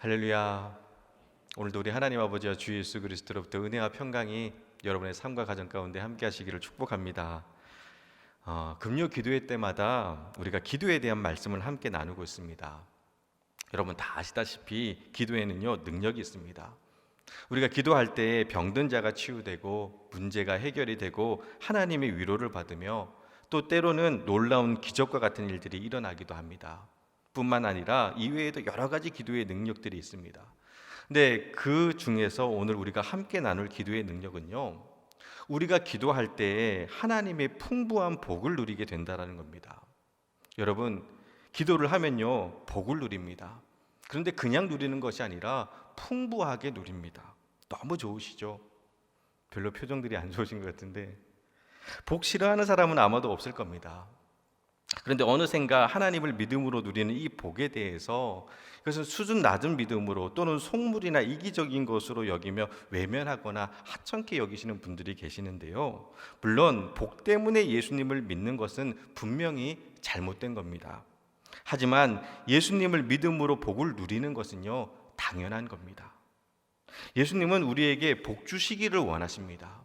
할렐루야. 오늘도 우리 하나님 아버지와 주 예수 그리스도로부터 은혜와 평강이 여러분의 삶과 가정 가운데 함께 하시기를 축복합니다. 금요 기도회 때마다 우리가 기도에 대한 말씀을 함께 나누고 있습니다. 여러분 다 아시다시피 기도에는요 능력이 있습니다. 우리가 기도할 때 병든 자가 치유되고 문제가 해결이 되고 하나님의 위로를 받으며 또 때로는 놀라운 기적과 같은 일들이 일어나기도 합니다. 뿐만 아니라 이외에도 여러 가지 기도의 능력들이 있습니다. 근데 그 중에서 오늘 우리가 함께 나눌 기도의 능력은요, 우리가 기도할 때 하나님의 풍부한 복을 누리게 된다는 겁니다. 여러분, 기도를 하면요 복을 누립니다. 그런데 그냥 누리는 것이 아니라 풍부하게 누립니다. 너무 좋으시죠? 별로 표정들이 안 좋으신 것 같은데 복 싫어하는 사람은 아마도 없을 겁니다. 그런데 어느샌가 하나님을 믿음으로 누리는 이 복에 대해서 그것은 수준 낮은 믿음으로 또는 속물이나 이기적인 것으로 여기며 외면하거나 하찮게 여기시는 분들이 계시는데요, 물론 복 때문에 예수님을 믿는 것은 분명히 잘못된 겁니다. 하지만 예수님을 믿음으로 복을 누리는 것은요 당연한 겁니다. 예수님은 우리에게 복 주시기를 원하십니다.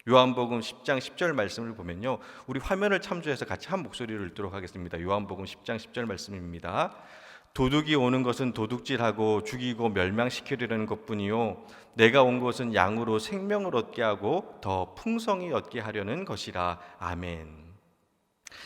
요한복음 10장 10절 말씀을 보면요, 우리 화면을 참조해서 같이 한 목소리를 읽도록 하겠습니다. 요한복음 10장 10절 말씀입니다. 도둑이 오는 것은 도둑질하고 죽이고 멸망시키려는 것뿐이요 내가 온 것은 양으로 생명을 얻게 하고 더 풍성히 얻게 하려는 것이라. 아멘.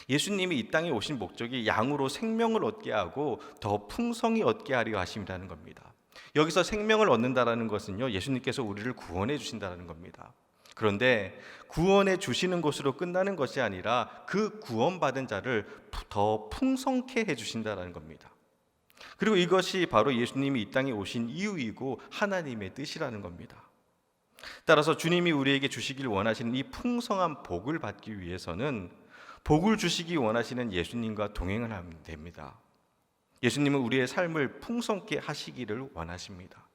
예수님이 이 땅에 오신 목적이 양으로 생명을 얻게 하고 더 풍성히 얻게 하려 하심이라는 겁니다. 여기서 생명을 얻는다라는 것은요 예수님께서 우리를 구원해 주신다는 겁니다. 그런데 구원해 주시는 것으로 끝나는 것이 아니라 그 구원받은 자를 더 풍성케 해주신다는 겁니다. 그리고 이것이 바로 예수님이 이 땅에 오신 이유이고 하나님의 뜻이라는 겁니다. 따라서 주님이 우리에게 주시길 원하시는 이 풍성한 복을 받기 위해서는 복을 주시기 원하시는 예수님과 동행을 하면 됩니다. 예수님은 우리의 삶을 풍성케 하시기를 원하십니다.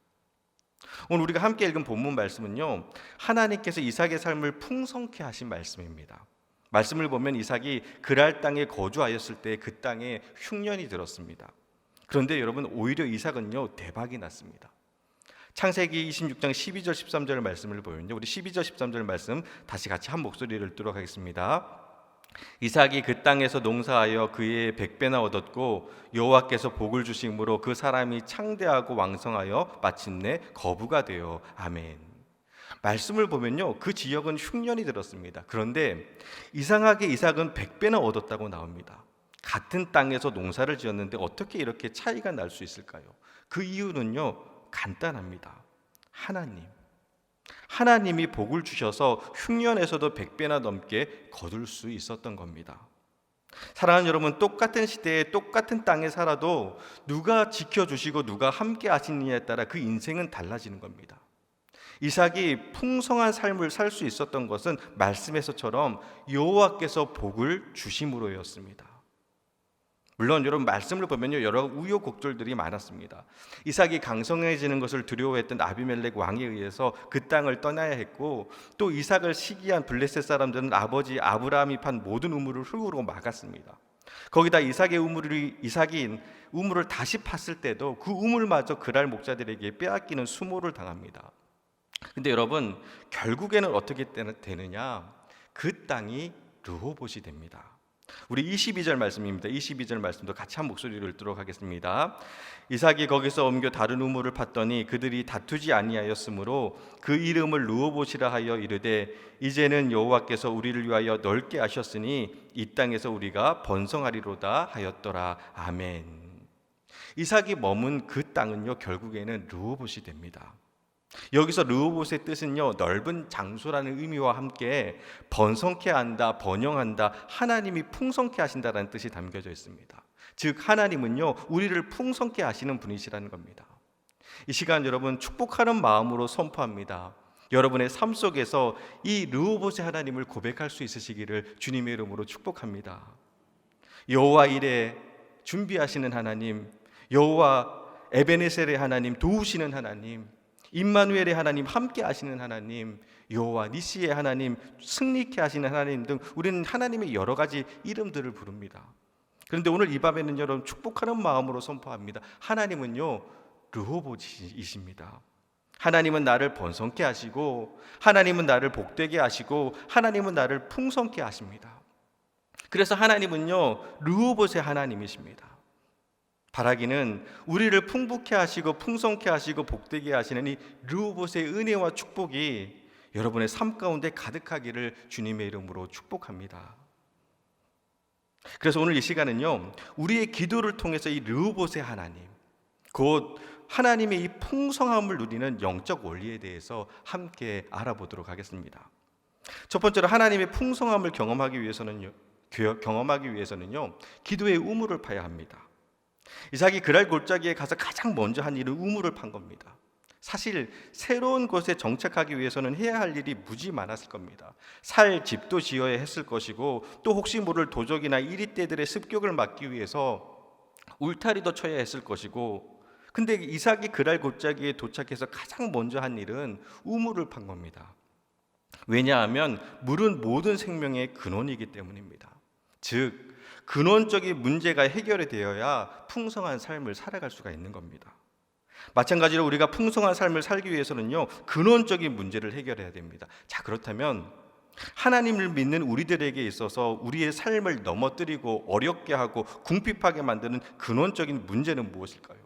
오늘 우리가 함께 읽은 본문 말씀은요, 하나님께서 이삭의 삶을 풍성케 하신 말씀입니다. 말씀을 보면 이삭이 그랄 땅에 거주하였을 때 그 땅에 흉년이 들었습니다. 그런데 여러분 오히려 이삭은요 대박이 났습니다. 창세기 26장 12절 13절 말씀을 보면요, 우리 12절 13절 말씀 다시 같이 한 목소리를 읽도록 하겠습니다. 이삭이 그 땅에서 농사하여 그의 100배나 얻었고 여호와께서 복을 주심으로 그 사람이 창대하고 왕성하여 마침내 거부가 되어. 아멘. 말씀을 보면요 그 지역은 흉년이 들었습니다. 그런데 이상하게 이삭은 100배나 얻었다고 나옵니다. 같은 땅에서 농사를 지었는데 어떻게 이렇게 차이가 날 수 있을까요? 그 이유는요 간단합니다. 하나님이 복을 주셔서 흉년에서도 100배나 넘게 거둘 수 있었던 겁니다. 사랑하는 여러분, 똑같은 시대에 똑같은 땅에 살아도 누가 지켜주시고 누가 함께 하시느냐에 따라 그 인생은 달라지는 겁니다. 이삭이 풍성한 삶을 살 수 있었던 것은 말씀에서처럼 여호와께서 복을 주심으로였습니다. 물론 여러분 말씀을 보면요 여러 우여곡절들이 많았습니다. 이삭이 강성해지는 것을 두려워했던 아비멜렉 왕에 의해서 그 땅을 떠나야 했고, 또 이삭을 시기한 블레셋 사람들은 아버지 아브라함이 판 모든 우물을 흙으로 막았습니다. 거기다 이삭이 우물을 다시 팠을 때도 그 우물마저 그랄 목자들에게 빼앗기는 수모를 당합니다. 근데 여러분 결국에는 어떻게 되느냐, 그 땅이 르호봇이 됩니다. 우리 22절 말씀입니다. 22절 말씀도 같이 한 목소리로 읽도록 하겠습니다. 이삭이 거기서 옮겨 다른 우물을 팠더니 그들이 다투지 아니하였으므로 그 이름을 르호봇이라 하여 이르되 이제는 여호와께서 우리를 위하여 넓게 하셨으니 이 땅에서 우리가 번성하리로다 하였더라. 아멘. 이삭이 머문 그 땅은요 결국에는 르호봇이 됩니다. 여기서 르호봇의 뜻은요 넓은 장소라는 의미와 함께 번성케 한다, 번영한다, 하나님이 풍성케 하신다라는 뜻이 담겨져 있습니다. 즉 하나님은요 우리를 풍성케 하시는 분이시라는 겁니다. 이 시간 여러분 축복하는 마음으로 선포합니다. 여러분의 삶 속에서 이 르호봇의 하나님을 고백할 수 있으시기를 주님의 이름으로 축복합니다. 여호와 이레 준비하시는 하나님, 여호와 에베네셀의 하나님, 도우시는 하나님, 임마누엘의 하나님, 함께 하시는 하나님, 여호와 니시의 하나님, 승리케 하시는 하나님 등 우리는 하나님의 여러 가지 이름들을 부릅니다. 그런데 오늘 이 밤에는 여러분 축복하는 마음으로 선포합니다. 하나님은요 르호보이십니다. 하나님은 나를 번성케 하시고, 하나님은 나를 복되게 하시고, 하나님은 나를 풍성케 하십니다. 그래서 하나님은요, 르호봇의 하나님이십니다. 바라기는 우리를 풍부케 하시고 풍성케 하시고 복되게 하시는 이 르호봇의 은혜와 축복이 여러분의 삶 가운데 가득하기를 주님의 이름으로 축복합니다. 그래서 오늘 이 시간은요, 우리의 기도를 통해서 이 르호봇의 하나님, 곧 하나님의 이 풍성함을 누리는 영적 원리에 대해서 함께 알아보도록 하겠습니다. 첫 번째로 하나님의 풍성함을 경험하기 위해서는요, 기도의 우물을 파야 합니다. 이삭이 그랄 골짜기에 가서 가장 먼저 한 일은 우물을 판 겁니다. 사실 새로운 곳에 정착하기 위해서는 해야 할 일이 무지 많았을 겁니다. 살 집도 지어야 했을 것이고, 또 혹시 모를 도적이나 이리떼들의 습격을 막기 위해서 울타리도 쳐야 했을 것이고, 근데 이삭이 그랄 골짜기에 도착해서 가장 먼저 한 일은 우물을 판 겁니다. 왜냐하면 물은 모든 생명의 근원이기 때문입니다. 즉, 근원적인 문제가 해결이 되어야 풍성한 삶을 살아갈 수가 있는 겁니다. 마찬가지로 우리가 풍성한 삶을 살기 위해서는요, 근원적인 문제를 해결해야 됩니다. 자, 그렇다면 하나님을 믿는 우리들에게 있어서 우리의 삶을 넘어뜨리고 어렵게 하고 궁핍하게 만드는 근원적인 문제는 무엇일까요?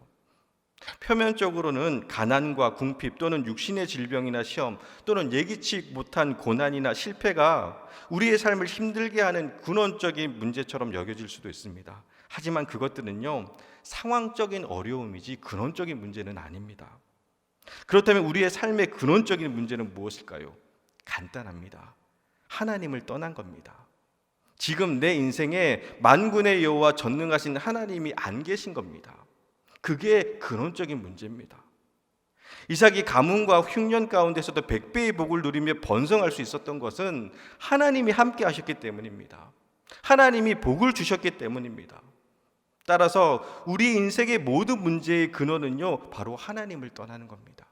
표면적으로는 가난과 궁핍 또는 육신의 질병이나 시험 또는 예기치 못한 고난이나 실패가 우리의 삶을 힘들게 하는 근원적인 문제처럼 여겨질 수도 있습니다. 하지만 그것들은요, 상황적인 어려움이지 근원적인 문제는 아닙니다. 그렇다면 우리의 삶의 근원적인 문제는 무엇일까요? 간단합니다. 하나님을 떠난 겁니다. 지금 내 인생에 만군의 여호와 전능하신 하나님이 안 계신 겁니다. 그게 근원적인 문제입니다. 이삭이 가뭄과 흉년 가운데서도 100배의 복을 누리며 번성할 수 있었던 것은 하나님이 함께 하셨기 때문입니다. 하나님이 복을 주셨기 때문입니다. 따라서 우리 인생의 모든 문제의 근원은요, 바로 하나님을 떠나는 겁니다.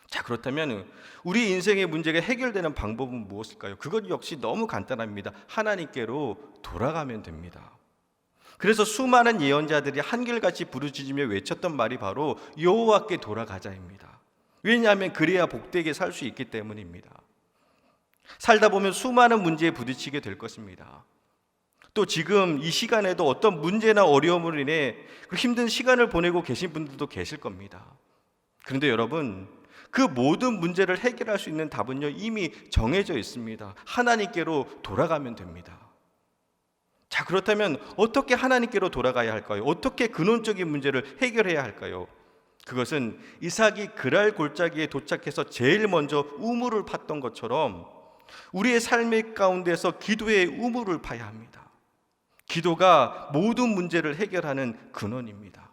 자, 그렇다면 우리 인생의 문제가 해결되는 방법은 무엇일까요? 그것 역시 너무 간단합니다. 하나님께로 돌아가면 됩니다. 그래서 수많은 예언자들이 한결같이 부르짖으며 외쳤던 말이 바로 여호와께 돌아가자입니다. 왜냐하면 그래야 복되게 살 수 있기 때문입니다. 살다 보면 수많은 문제에 부딪히게 될 것입니다. 또 지금 이 시간에도 어떤 문제나 어려움으로 인해 힘든 시간을 보내고 계신 분들도 계실 겁니다. 그런데 여러분, 그 모든 문제를 해결할 수 있는 답은요, 이미 정해져 있습니다. 하나님께로 돌아가면 됩니다. 자, 그렇다면 어떻게 하나님께로 돌아가야 할까요? 어떻게 근원적인 문제를 해결해야 할까요? 그것은 이삭이 그랄 골짜기에 도착해서 제일 먼저 우물을 팠던 것처럼 우리의 삶의 가운데서 기도의 우물을 파야 합니다. 기도가 모든 문제를 해결하는 근원입니다.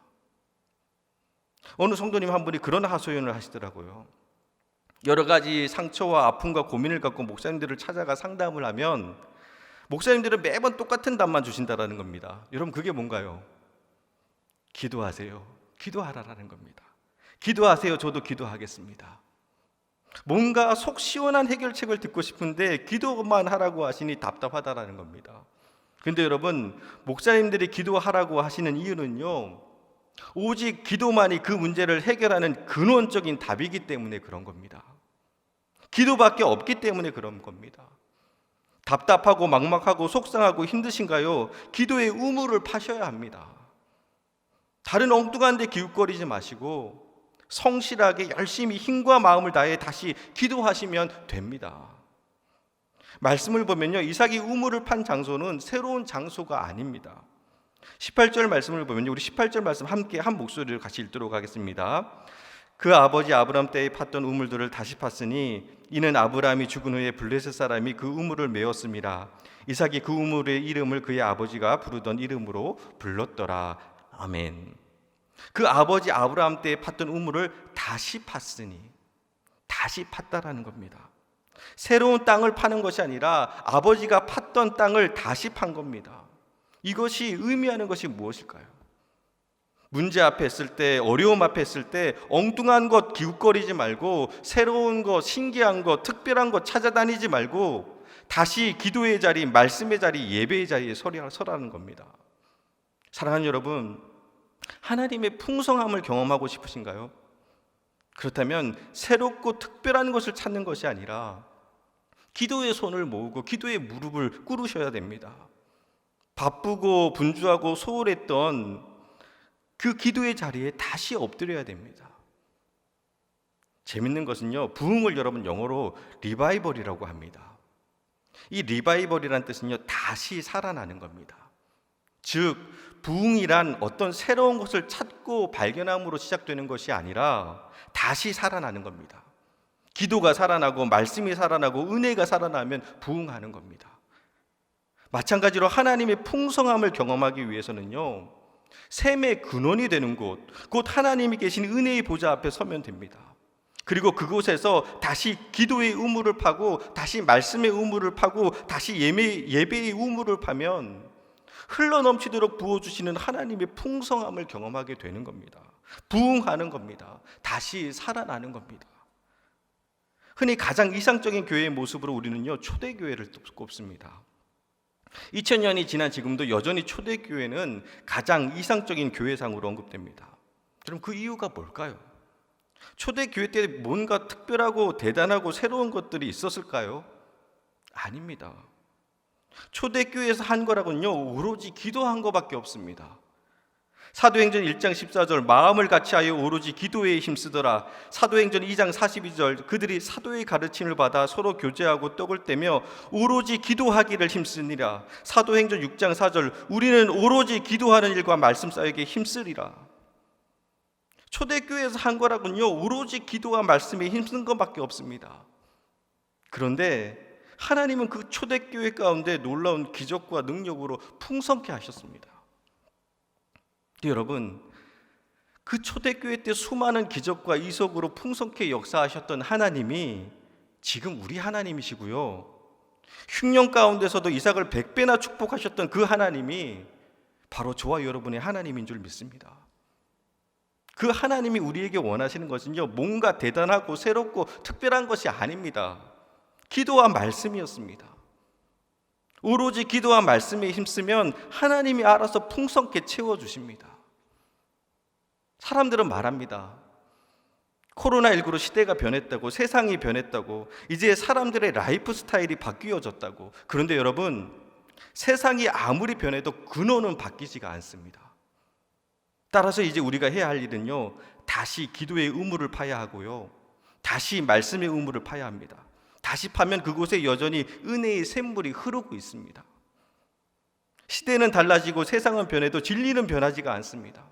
어느 성도님 한 분이 그런 하소연을 하시더라고요. 여러 가지 상처와 아픔과 고민을 갖고 목사님들을 찾아가 상담을 하면 목사님들은 매번 똑같은 답만 주신다라는 겁니다. 여러분, 그게 뭔가요? 기도하세요. 기도하라라는 겁니다. 기도하세요. 저도 기도하겠습니다. 뭔가 속 시원한 해결책을 듣고 싶은데 기도만 하라고 하시니 답답하다라는 겁니다. 그런데 여러분, 목사님들이 기도하라고 하시는 이유는요, 오직 기도만이 그 문제를 해결하는 근원적인 답이기 때문에 그런 겁니다. 기도밖에 없기 때문에 그런 겁니다. 답답하고 막막하고 속상하고 힘드신가요? 기도의 우물을 파셔야 합니다. 다른 엉뚱한 데 기웃거리지 마시고 성실하게 열심히 힘과 마음을 다해 다시 기도하시면 됩니다. 말씀을 보면요, 이삭이 우물을 판 장소는 새로운 장소가 아닙니다. 18절 말씀을 보면요, 우리 18절 말씀 함께 한 목소리를 같이 읽도록 하겠습니다. 그 아버지 아브람 때에 팠던 우물들을 다시 팠으니 이는 아브람이 죽은 후에 블레셋 사람이 그 우물을 메었음이라. 이삭이 그 우물의 이름을 그의 아버지가 부르던 이름으로 불렀더라. 아멘. 그 아버지 아브람 때에 팠던 우물을 다시 팠으니, 다시 팠다라는 겁니다. 새로운 땅을 파는 것이 아니라 아버지가 팠던 땅을 다시 판 겁니다. 이것이 의미하는 것이 무엇일까요? 문제 앞에 있을 때, 어려움 앞에 있을 때 엉뚱한 것 기웃거리지 말고 새로운 것, 신기한 것, 특별한 것 찾아다니지 말고 다시 기도의 자리, 말씀의 자리, 예배의 자리에 서라는 겁니다. 사랑하는 여러분, 하나님의 풍성함을 경험하고 싶으신가요? 그렇다면 새롭고 특별한 것을 찾는 것이 아니라 기도의 손을 모으고 기도의 무릎을 꿇으셔야 됩니다. 바쁘고 분주하고 소홀했던 그 기도의 자리에 다시 엎드려야 됩니다. 재밌는 것은요, 부흥을 여러분 영어로 리바이벌이라고 합니다. 이 리바이벌이란 뜻은요, 다시 살아나는 겁니다. 즉 부흥이란 어떤 새로운 것을 찾고 발견함으로 시작되는 것이 아니라 다시 살아나는 겁니다. 기도가 살아나고 말씀이 살아나고 은혜가 살아나면 부흥하는 겁니다. 마찬가지로 하나님의 풍성함을 경험하기 위해서는요, 샘의 근원이 되는 곳, 곧 하나님이 계신 은혜의 보좌 앞에 서면 됩니다. 그리고 그곳에서 다시 기도의 우물을 파고 다시 말씀의 우물을 파고 다시 예배의 우물을 파면 흘러넘치도록 부어주시는 하나님의 풍성함을 경험하게 되는 겁니다. 부흥하는 겁니다. 다시 살아나는 겁니다. 흔히 가장 이상적인 교회의 모습으로 우리는요, 초대교회를 꼽습니다. 2000년이 지난 지금도 여전히 초대교회는 가장 이상적인 교회상으로 언급됩니다. 그럼 그 이유가 뭘까요? 초대교회 때 뭔가 특별하고 대단하고 새로운 것들이 있었을까요? 아닙니다. 초대교회에서 한 거라고는요, 오로지 기도한 것밖에 없습니다. 사도행전 1장 14절 마음을 같이하여 오로지 기도에 힘쓰더라. 사도행전 2장 42절 그들이 사도의 가르침을 받아 서로 교제하고 떡을 떼며 오로지 기도하기를 힘쓰니라. 사도행전 6장 4절 우리는 오로지 기도하는 일과 말씀 사역에 힘쓰리라. 초대교회에서 한 거라고는요, 오로지 기도와 말씀에 힘쓴 것밖에 없습니다. 그런데 하나님은 그 초대교회 가운데 놀라운 기적과 능력으로 풍성케 하셨습니다. 여러분, 그 초대교회 때 수많은 기적과 이적으로 풍성케 역사하셨던 하나님이 지금 우리 하나님이시고요, 흉년 가운데서도 이삭을 100배나 축복하셨던 그 하나님이 바로 저와 여러분의 하나님인 줄 믿습니다. 그 하나님이 우리에게 원하시는 것은요, 뭔가 대단하고 새롭고 특별한 것이 아닙니다. 기도와 말씀이었습니다. 오로지 기도와 말씀에 힘쓰면 하나님이 알아서 풍성케 채워주십니다. 사람들은 말합니다. 코로나19로 시대가 변했다고, 세상이 변했다고, 이제 사람들의 라이프 스타일이 바뀌어졌다고. 그런데 여러분, 세상이 아무리 변해도 근원은 바뀌지가 않습니다. 따라서 이제 우리가 해야 할 일은요, 다시 기도의 우물을 파야 하고요, 다시 말씀의 우물을 파야 합니다. 다시 파면 그곳에 여전히 은혜의 샘물이 흐르고 있습니다. 시대는 달라지고 세상은 변해도 진리는 변하지가 않습니다.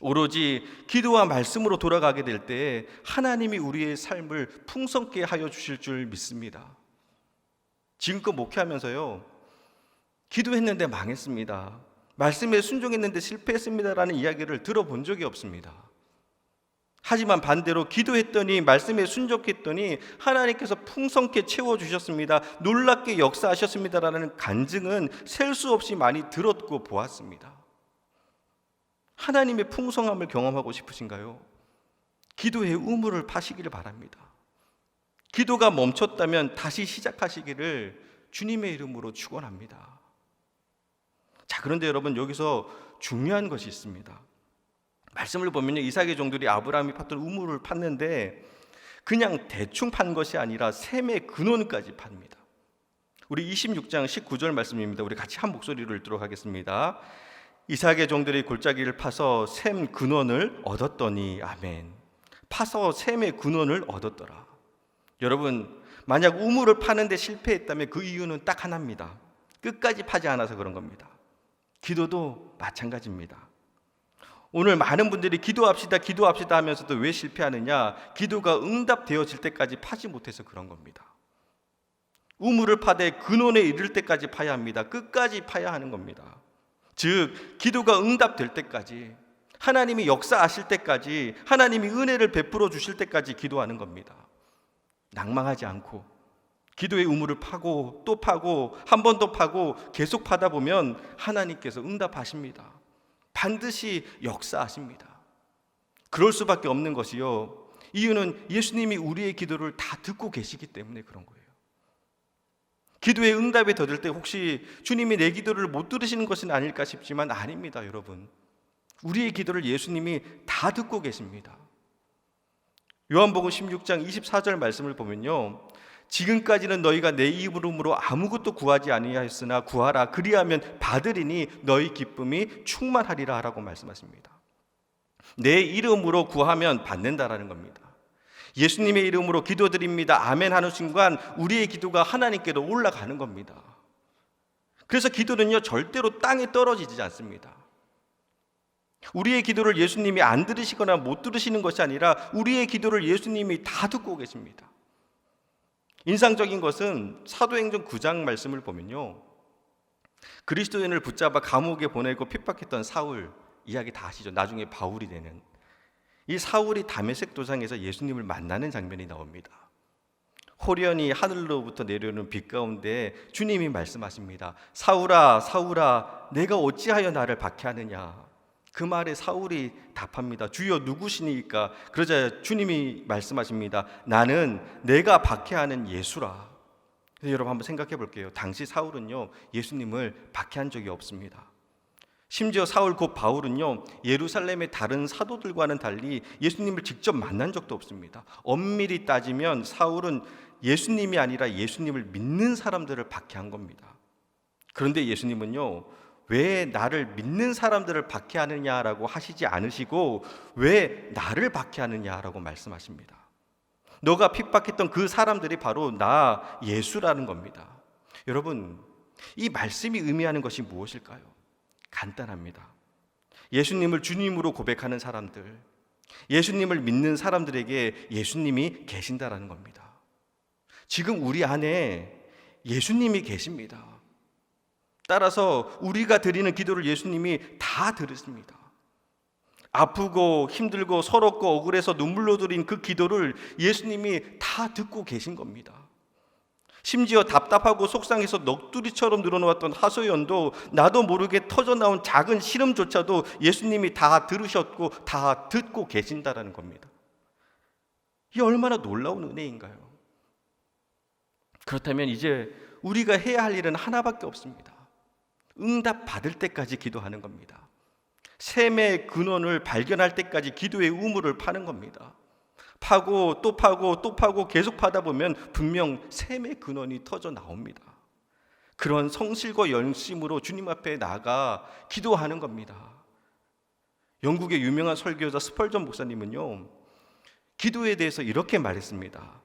오로지 기도와 말씀으로 돌아가게 될 때 하나님이 우리의 삶을 풍성케 하여 주실 줄 믿습니다. 지금껏 목회하면서요, 기도했는데 망했습니다, 말씀에 순종했는데 실패했습니다라는 이야기를 들어본 적이 없습니다. 하지만 반대로 기도했더니 말씀에 순종했더니 하나님께서 풍성케 채워주셨습니다, 놀랍게 역사하셨습니다라는 간증은 셀 수 없이 많이 들었고 보았습니다. 하나님의 풍성함을 경험하고 싶으신가요? 기도의 우물을 파시기를 바랍니다. 기도가 멈췄다면 다시 시작하시기를 주님의 이름으로 축원합니다. 자, 그런데 여러분, 여기서 중요한 것이 있습니다. 말씀을 보면요, 이삭의 종들이 아브라함이 팠던 우물을 팠는데 그냥 대충 판 것이 아니라 샘의 근원까지 팝니다. 우리 26장 19절 말씀입니다. 우리 같이 한 목소리로 읽도록 하겠습니다. 이삭의 종들이 골짜기를 파서 샘 근원을 얻었더니, 아멘. 파서 샘의 근원을 얻었더라. 여러분, 만약 우물을 파는데 실패했다면 그 이유는 딱 하나입니다. 끝까지 파지 않아서 그런 겁니다. 기도도 마찬가지입니다. 오늘 많은 분들이 기도합시다 하면서도 왜 실패하느냐? 기도가 응답되어질 때까지 파지 못해서 그런 겁니다. 우물을 파되 근원에 이를 때까지 파야 합니다. 끝까지 파야 하는 겁니다. 즉, 기도가 응답될 때까지, 하나님이 역사하실 때까지, 하나님이 은혜를 베풀어 주실 때까지 기도하는 겁니다. 낭망하지 않고 기도의 우물을 파고 또 파고 한 번 더 파고 계속 파다 보면 하나님께서 응답하십니다. 반드시 역사하십니다. 그럴 수밖에 없는 것이요, 이유는 예수님이 우리의 기도를 다 듣고 계시기 때문에 그런 거예요. 기도의 응답이 더딜 때 혹시 주님이 내 기도를 못 들으시는 것은 아닐까 싶지만 아닙니다. 여러분, 우리의 기도를 예수님이 다 듣고 계십니다. 요한복음 16장 24절 말씀을 보면요, 지금까지는 너희가 내 이름으로 아무것도 구하지 아니하였으나 구하라 그리하면 받으리니 너희 기쁨이 충만하리라 라고 말씀하십니다. 내 이름으로 구하면 받는다라는 겁니다. 예수님의 이름으로 기도드립니다 아멘 하는 순간 우리의 기도가 하나님께로 올라가는 겁니다. 그래서 기도는요 절대로 땅에 떨어지지 않습니다. 우리의 기도를 예수님이 안 들으시거나 못 들으시는 것이 아니라 우리의 기도를 예수님이 다 듣고 계십니다. 인상적인 것은 사도행전 9장 말씀을 보면요, 그리스도인을 붙잡아 감옥에 보내고 핍박했던 사울 이야기 다 아시죠? 나중에 바울이 되는 이 사울이 다메섹 도상에서 예수님을 만나는 장면이 나옵니다. 호련히 하늘로부터 내려오는 빛 가운데 주님이 말씀하십니다. 사울아 사울아 내가 어찌하여 나를 박해하느냐. 그 말에 사울이 답합니다. 주여 누구시니까? 그러자 주님이 말씀하십니다. 나는 내가 박해하는 예수라. 여러분 한번 생각해 볼게요. 당시 사울은요 예수님을 박해한 적이 없습니다. 심지어 사울 곧 바울은요 예루살렘의 다른 사도들과는 달리 예수님을 직접 만난 적도 없습니다. 엄밀히 따지면 사울은 예수님이 아니라 예수님을 믿는 사람들을 박해한 겁니다. 그런데 예수님은요 왜 나를 믿는 사람들을 박해하느냐라고 하시지 않으시고 왜 나를 박해하느냐라고 말씀하십니다. 너가 핍박했던 그 사람들이 바로 나 예수라는 겁니다. 여러분 이 말씀이 의미하는 것이 무엇일까요? 간단합니다. 예수님을 주님으로 고백하는 사람들, 예수님을 믿는 사람들에게 예수님이 계신다라는 겁니다. 지금 우리 안에 예수님이 계십니다. 따라서 우리가 드리는 기도를 예수님이 다 들으십니다. 아프고 힘들고 서럽고 억울해서 눈물로 드린 그 기도를 예수님이 다 듣고 계신 겁니다. 심지어 답답하고 속상해서 넋두리처럼 늘어놓았던 하소연도 나도 모르게 터져나온 작은 시름조차도 예수님이 다 들으셨고 다 듣고 계신다라는 겁니다. 이게 얼마나 놀라운 은혜인가요? 그렇다면 이제 우리가 해야 할 일은 하나밖에 없습니다. 응답 받을 때까지 기도하는 겁니다. 샘의 근원을 발견할 때까지 기도의 우물을 파는 겁니다. 파고 또 파고 또 파고 계속 파다 보면 분명 샘의 근원이 터져 나옵니다. 그런 성실과 열심으로 주님 앞에 나가 기도하는 겁니다. 영국의 유명한 설교자 스펄전 목사님은요 기도에 대해서 이렇게 말했습니다.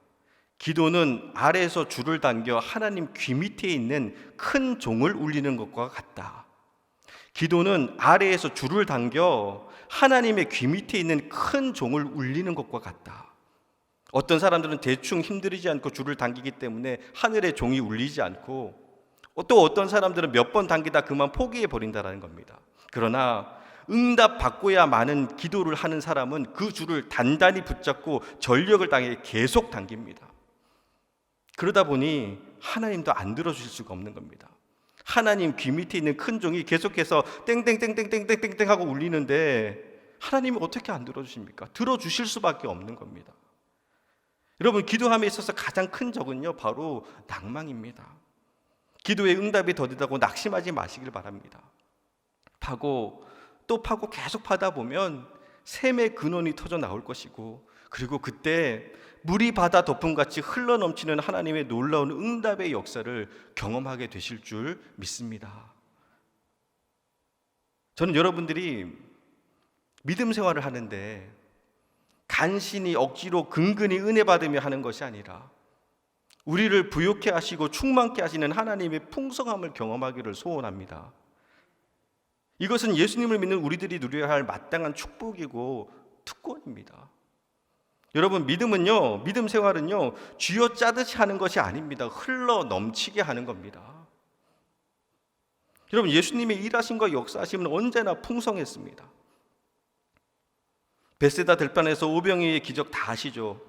기도는 아래에서 줄을 당겨 하나님 귀 밑에 있는 큰 종을 울리는 것과 같다. 기도는 아래에서 줄을 당겨 하나님의 귀 밑에 있는 큰 종을 울리는 것과 같다. 어떤 사람들은 대충 힘들이지 않고 줄을 당기기 때문에 하늘의 종이 울리지 않고, 또 어떤 사람들은 몇 번 당기다 그만 포기해 버린다는 겁니다. 그러나 응답 받고야 많은 기도를 하는 사람은 그 줄을 단단히 붙잡고 전력을 다해 계속 당깁니다. 그러다 보니 하나님도 안 들어주실 수가 없는 겁니다. 하나님 귀 밑에 있는 큰 종이 계속해서 땡땡땡땡땡땡땡 하고 울리는데 하나님이 어떻게 안 들어주십니까? 들어주실 수밖에 없는 겁니다. 여러분 기도함에 있어서 가장 큰 적은요 바로 낭망입니다. 기도의 응답이 더디다고 낙심하지 마시길 바랍니다. 파고 또 파고 계속 파다 보면 샘의 근원이 터져 나올 것이고, 그리고 그때 물이 바다 덮음같이 흘러넘치는 하나님의 놀라운 응답의 역사를 경험하게 되실 줄 믿습니다. 저는 여러분들이 믿음 생활을 하는데 간신히 억지로 근근히 은혜 받으며 하는 것이 아니라 우리를 부욕해 하시고 충만케 하시는 하나님의 풍성함을 경험하기를 소원합니다. 이것은 예수님을 믿는 우리들이 누려야 할 마땅한 축복이고 특권입니다. 여러분 믿음은요, 믿음 생활은요 쥐어짜듯이 하는 것이 아닙니다. 흘러 넘치게 하는 겁니다. 여러분 예수님의 일하심과 역사하심은 언제나 풍성했습니다. 베세다 들판에서 오병이의 기적 다 아시죠?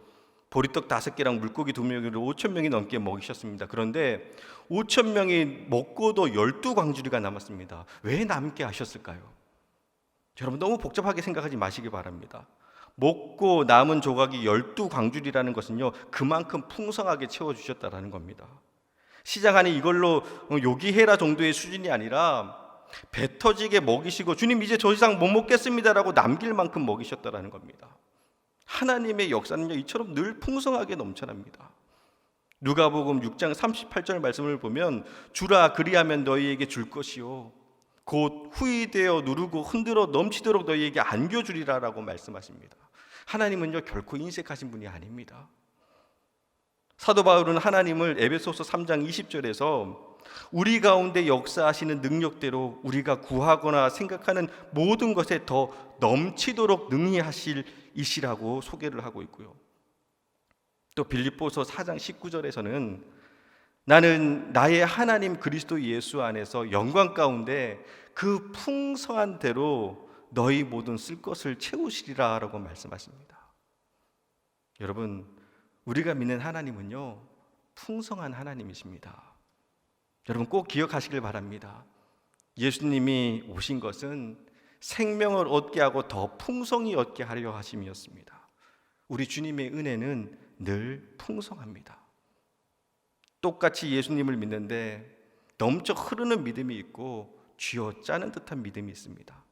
보리떡 5개랑 물고기 2명으로 5,000명이 넘게 먹이셨습니다. 그런데 5,000명이 먹고도 12광주리가 남았습니다. 왜 남게 하셨을까요? 여러분 너무 복잡하게 생각하지 마시기 바랍니다. 먹고 남은 조각이 12광주리라는 것은요 그만큼 풍성하게 채워주셨다라는 겁니다. 시장 안에 이걸로 요기해라 정도의 수준이 아니라 배 터지게 먹이시고 주님 이제 더 이상 못 먹겠습니다라고 남길 만큼 먹이셨다라는 겁니다. 하나님의 역사는요 이처럼 늘 풍성하게 넘쳐납니다. 누가복음 6장 38절 말씀을 보면 주라 그리하면 너희에게 줄 것이요 곧 후이되어 누르고 흔들어 넘치도록 너희에게 안겨주리라라고 말씀하십니다. 하나님은요 결코 인색하신 분이 아닙니다. 사도 바울은 하나님을 에베소서 3장 20절에서 우리 가운데 역사하시는 능력대로 우리가 구하거나 생각하는 모든 것에 더 넘치도록 능히 하실 이시라고 소개를 하고 있고요. 또 빌립보서 4장 19절에서는 나는 나의 하나님 그리스도 예수 안에서 영광 가운데 그 풍성한 대로 너희 모든 쓸 것을 채우시리라 라고 말씀하십니다. 여러분, 우리가 믿는 하나님은요 풍성한 하나님이십니다. 여러분 꼭 기억하시길 바랍니다. 예수님이 오신 것은 생명을 얻게 하고 더 풍성히 얻게 하려 하심이었습니다. 우리 주님의 은혜는 늘 풍성합니다. 똑같이 예수님을 믿는데 넘쳐 흐르는 믿음이 있고 쥐어짜는 듯한 믿음이 있습니다.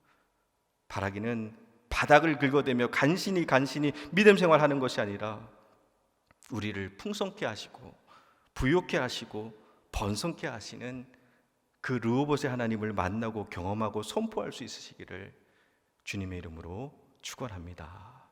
바라기는 바닥을 긁어대며 간신히 믿음 생활하는 것이 아니라 우리를 풍성케 하시고 부욕케 하시고 번성케 하시는 그 르호봇의 하나님을 만나고 경험하고 선포할 수 있으시기를 주님의 이름으로 축원합니다.